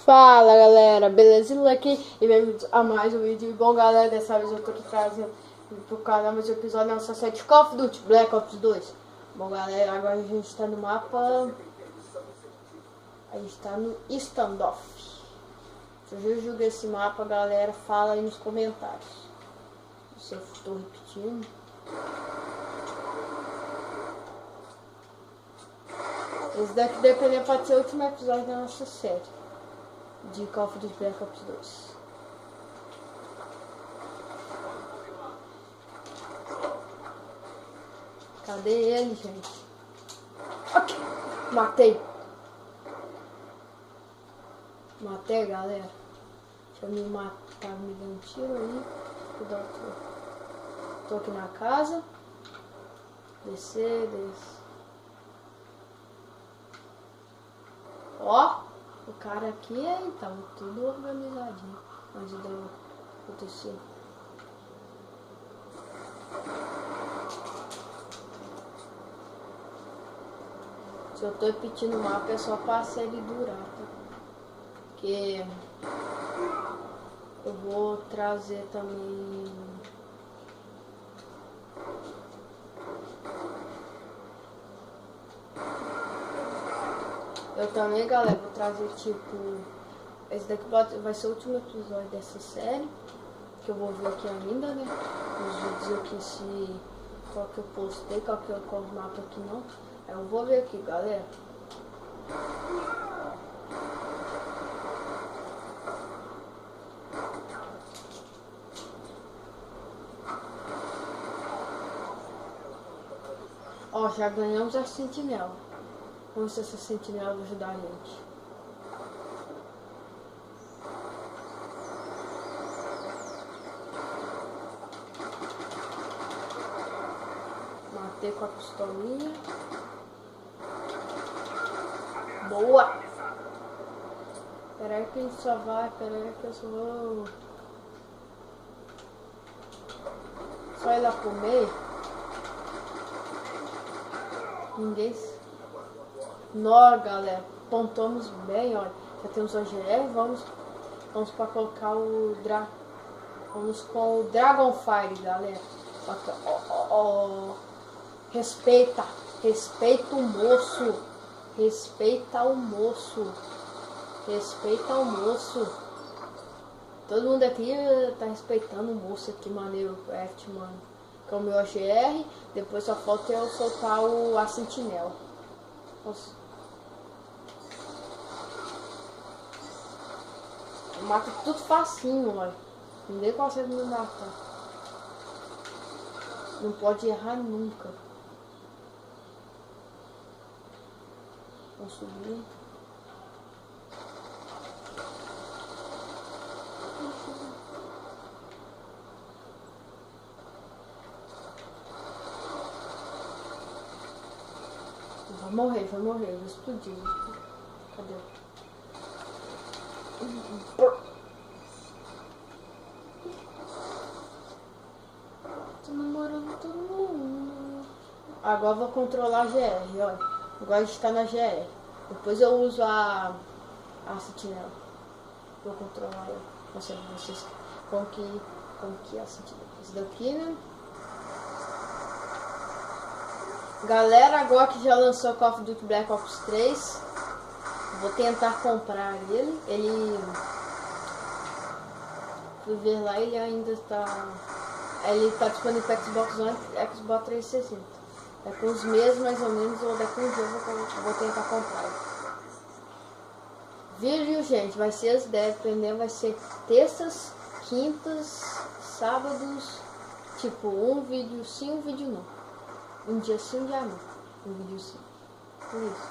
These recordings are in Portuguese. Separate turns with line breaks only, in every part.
Fala galera, beleza? Aqui e bem-vindos a mais um vídeo. Bom galera, dessa vez eu tô aqui trazendo pro canal mais um episódio da nossa série de Call of Duty Black Ops 2. Bom galera, agora a gente tá no mapa. A gente tá no Standoff. Se eu joguei esse mapa, galera, fala aí nos comentários se eu tô repetindo. Esse daqui dependendo pode ser o último episódio da nossa série de Call of Duty Black Ops 2. Cadê ele, gente? Ok, matei. Matei, galera. Deixa eu me matar, me dando um tiro aí. Tô aqui na casa. Descer. Ó, o cara aqui aí tava tudo organizadinho antes de eu acontecer. Se eu tô repetindo o mapa é só pra série durar, tá? Porque eu vou trazer também galera, vou trazer tipo esse daqui vai ser o último episódio dessa série que eu vou ver aqui ainda, né? Os vídeos aqui, se qual que eu postei, qual mapa aqui não. Aí eu vou ver aqui, galera. Ó, já ganhamos a sentinela. Vamos ver se essa sentinela vai ajudar a gente. Matei com a pistolinha. Boa! Pera aí que a gente só vai, pera aí que eu só vou... Só ir lá pro meio. Ninguém... Nó, galera, pontamos bem, olha. Já temos o AGR, vamos para colocar o vamos com o Dragonfire, galera. Ó. Respeita o moço. Respeita o moço. Todo mundo aqui tá respeitando o moço aqui, maneiro, craft, mano. Que é o meu AGR, depois só falta eu soltar a sentinela. Nossa. Mata tudo facinho, olha. Ninguém consegue me matar. Não pode errar nunca. Vamos subir. Vai morrer, vou explodir. Cadê? Tô namorando todo mundo. Agora vou controlar a GR, olha. Agora a gente tá na GR. Depois eu uso a sentinela. Vou controlar ela. Mostrar pra vocês como que é a sentinela. Esse daqui, né? Galera, agora que já lançou Call of Duty Black Ops 3, vou tentar comprar ele. Fui ver lá, ele ainda está... Ele está disponível para Xbox One e Xbox 360. Daqui uns meses mais ou menos, ou daqui uns dias eu vou tentar comprar ele. Vídeo, gente, vai ser as 10, dependendo, vai ser terças, quintas, sábados, tipo um vídeo sim, um vídeo não. Um dia sim, um dia não. Um vídeo sim. Por isso.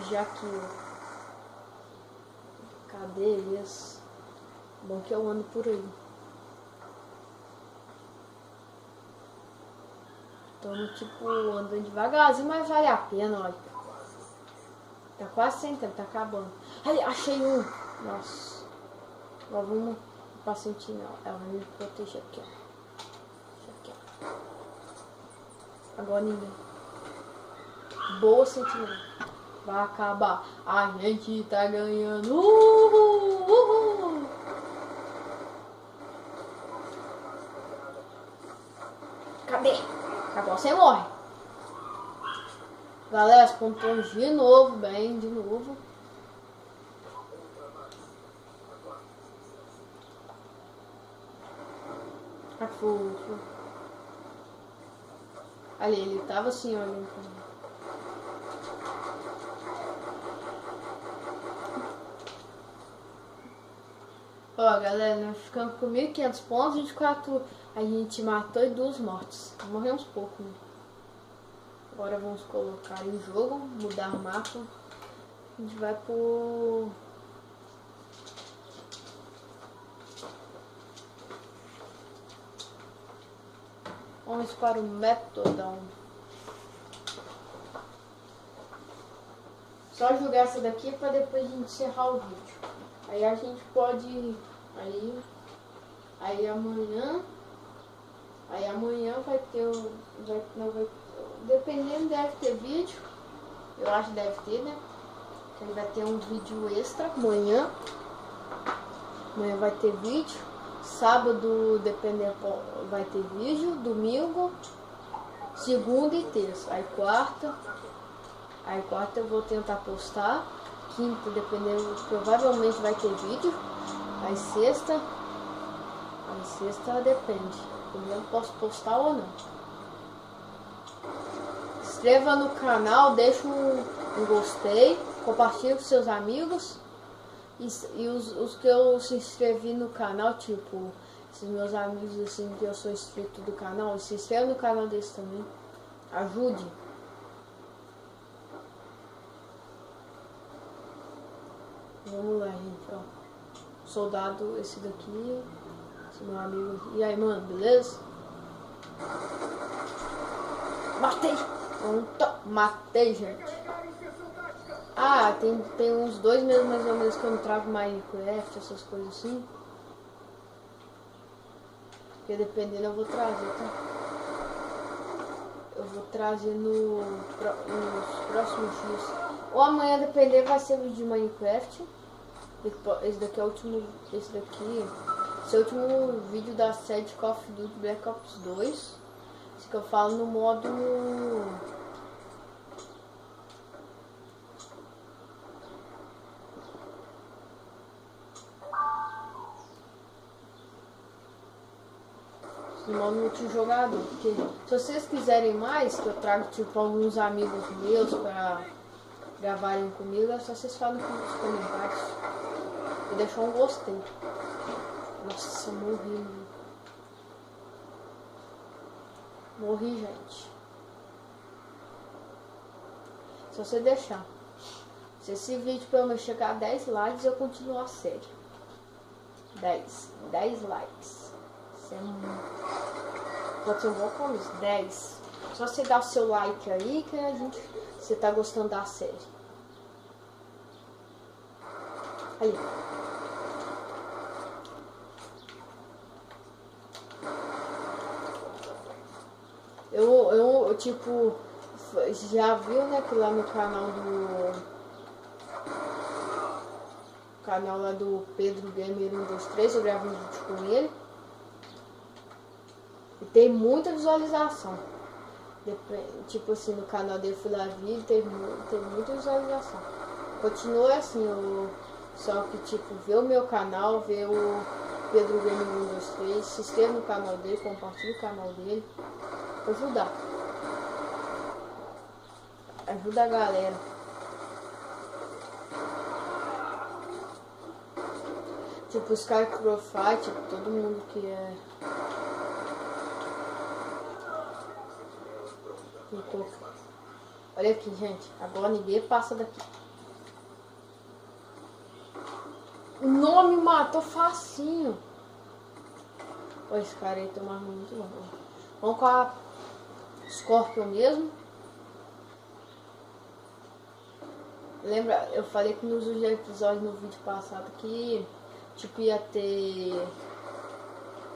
Já que... Cadê eles? Bom que eu ando por aí. Tô tipo andando devagarzinho, mas vale a pena, olha. Tá quase sem tempo, tá acabando. Ai, achei um. Nossa. Agora vamos pra sentinela. Ela vai me proteger aqui, ó. Agora ninguém. Boa sentinela. vai acabar. A gente tá ganhando. Uhul, uhul. Cadê? Acabou, você morre. Galera, os pontões de novo, bem, de novo. A fofo. Ali, ele tava assim, olhando pra mim. Ó, galera, nós ficamos com 1.500 pontos, 24 a gente matou e 2 mortes. Morremos pouco, né? Agora vamos colocar em jogo, mudar o mapa. A gente vai por... Vamos para o Metodon. Só jogar essa daqui para depois a gente encerrar o vídeo. Aí a gente pode... Aí amanhã vai ter... Dependendo, deve ter vídeo. Eu acho que deve ter, né? Aí vai ter um vídeo extra amanhã. Amanhã vai ter vídeo. Sábado, dependendo, vai ter vídeo. Domingo, segunda e terça. Aí quarta eu vou tentar postar. Quinta, dependendo, provavelmente vai ter vídeo. Aí sexta depende. Eu posso postar ou não. Inscreva no canal, deixa um gostei, compartilhe com seus amigos. E os que eu se inscrevi no canal, tipo, esses meus amigos assim que eu sou inscrito do canal, se inscreva no canal deles também. Ajude. Vamos lá, gente, ó. Soldado, esse daqui, esse meu amigo. E aí, mano, beleza? Matei! Pronto, matei, gente. Ah, tem uns 2 meses mais ou menos que eu não trago Minecraft, essas coisas assim. Porque dependendo eu vou trazer, tá? Eu vou trazer nos próximos dias. Ou amanhã, depender, vai ser vídeo de Minecraft. Esse daqui é o último. Esse é o último vídeo da série de Call of Duty Black Ops 2. Esse que eu falo no modo. No modo multijogador. Porque se vocês quiserem mais, que eu trago tipo alguns amigos meus pra gravarem comigo, é só vocês falam nos comentários. E deixar um gostei. Nossa, morri. Morri, gente. Se você deixar. Se esse vídeo pelo menos chegar a 10 likes, eu continuo a série. 10 likes. Isso é muito... Pode ser um bom começo. 10. Só você dar o seu like aí que você tá gostando da série. Aí. Eu tipo, já viu, né, que lá no canal lá do Pedro Gamer 123, eu gravei um vídeo com ele. E tem muita visualização. Tipo assim, no canal dele fui lá ver, tem muita visualização. Continua assim, só que tipo, vê o meu canal, vê o Pedro Gamer 123, se inscreva no canal dele, compartilhe o canal dele. Ajudar. Ajuda a galera. Tipo, os caras que profile, tipo, todo mundo que é... Olha aqui, gente. Agora ninguém passa daqui. Não me matou facinho. Olha esse cara aí, tomar muito bom. Vamos com a Scorpion mesmo. Lembra, eu falei que nos episódios no vídeo passado que tipo ia ter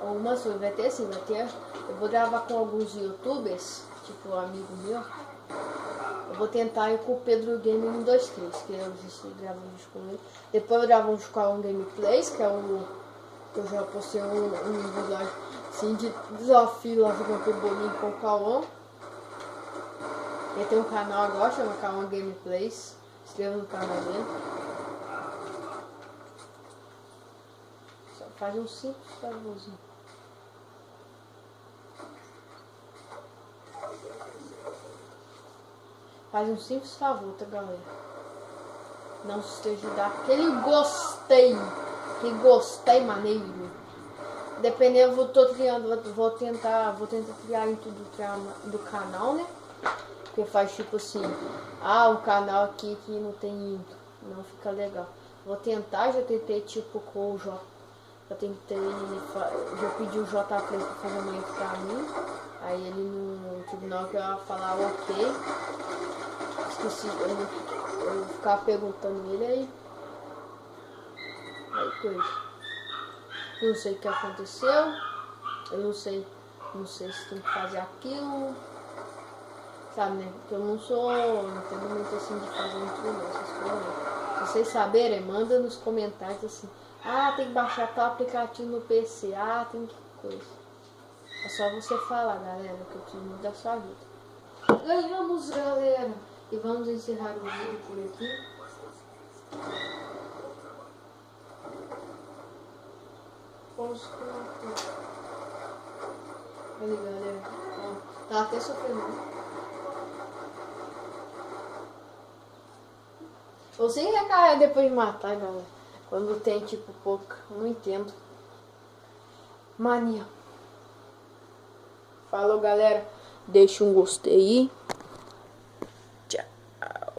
algumas coisas, vai ter assim, vai ter. Eu vou gravar com alguns youtubers, tipo um amigo meu. Eu vou tentar ir com o Pedro Game 123, que eu gravo um vídeo com ele. Depois eu gravo um vídeo com a Gameplays, que é o que eu já postei um vídeo assim, de desafio lá jogando com o bolinho com o Cauã. Ele tem um canal agora, chama Cauã Gameplays. Se inscreva no canal dele. Só faz um simples favorzinho. Faz um simples favor, tá, galera? Não se esteja dar aquele gostei. Que gostei maneiro. Dependendo, eu tô criando, vou tentar criar em tudo do canal, né? Porque faz tipo assim, um canal aqui que não tem intro, não fica legal. Vou tentar, já tentei tipo com o J. Já pedi o J3 pra fazer uma intro pra mim. Aí ele não, tipo, na hora que eu ia falar ok, esqueci, eu ficava perguntando ele aí coisa. Eu não sei o que aconteceu, eu não sei se tem que fazer aquilo, sabe, né? Porque eu não entendo muito assim de fazer muito essas coisas. Se vocês saberem, manda nos comentários assim, tem que baixar tal aplicativo no PC, tem que coisa. É só você falar, galera, que eu preciso muito da sua ajuda. Ganhamos, galera! E vamos encerrar o vídeo por aqui. Vamos colocar. Olha, galera. Tá até sofrendo. Ou sem recarregar depois de matar, galera. Quando tem tipo pouco. Não entendo. Mania. Falou, galera. Deixa um gostei aí.